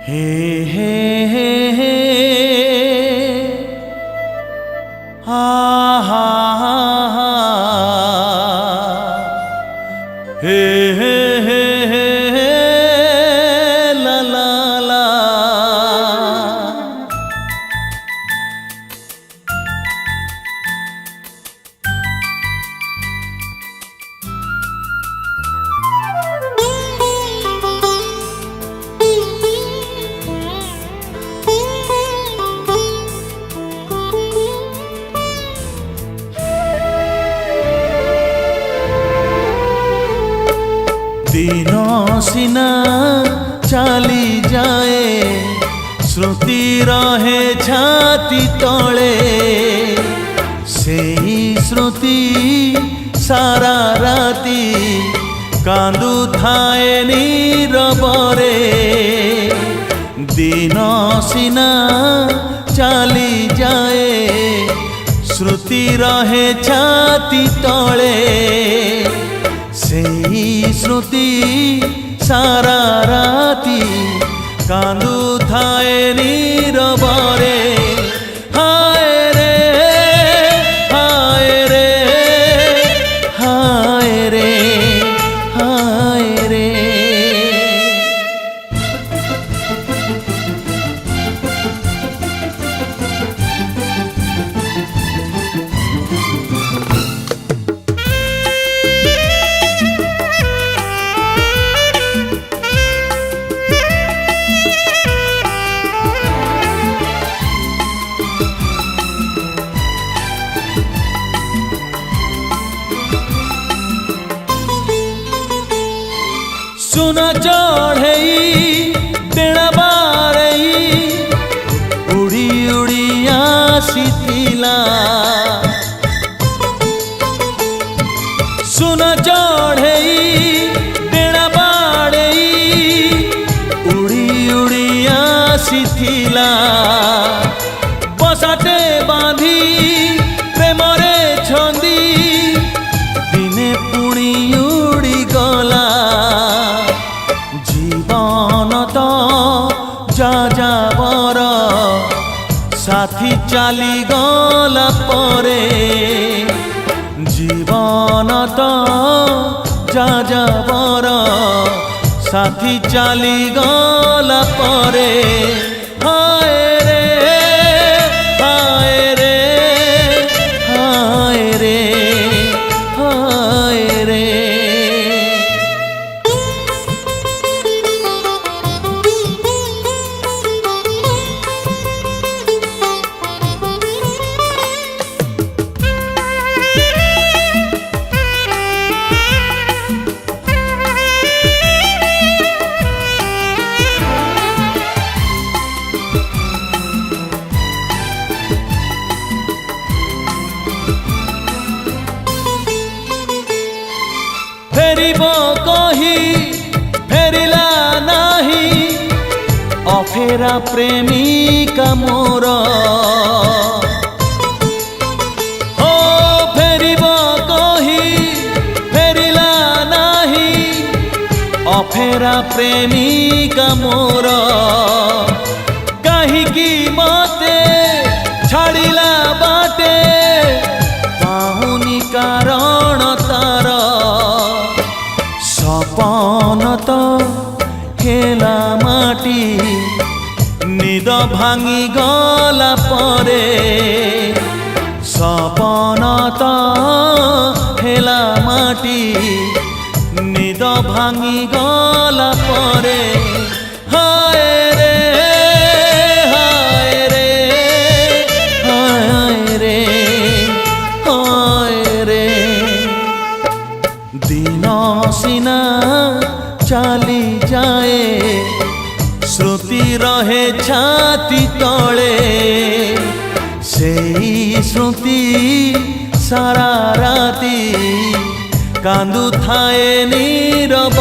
हे हे हे हे हा हा हा हा हे हे हे हे हे ला ला ला। दिन सिना चली जाए श्रुति रहे छाती तले से श्रुति सारा राती कांदु थाए नीरबरे। दिन सिना चली जाए श्रुति रहे छाती तले से श्रुति सारा राती कांदु थाए नीरबरे। हाय रे हाय रे हाय रे हाय रे। सुना चढ़े बेड़ा बारई उड़ी उड़ी आसीला। सुना चढ़े बेड़ा बारई उड़ी उड़ी आसीला। बसाटे बांधी प्रेमरे छंदी दिने पुणी उड़ी गला। जीवन तो जाजाबर साथी चाली गला परे। जीवन तो जाजाबर साथी चाली गला परे। हाय रे हाय रे हाय रे हाय रे। फेरिब कही फेरिला नाही अफेरा प्रेमिका मोर। हो फेरिब कही फेरिला नाही अफेरा प्रेमिका मोर। काहीकि मते छाड़िला बाटे पाहुनी कारण तार। सपन तो हेला माटी निद भांगी गला परे। सपन तो हेला माटी निद भांगी गला परे। हाय रे हाय रे हाय रे हाय रे। दिन सिना चली जाए श्रुति रहे छाती तले से श्रुति सारा राती कांदु थाए नीरब।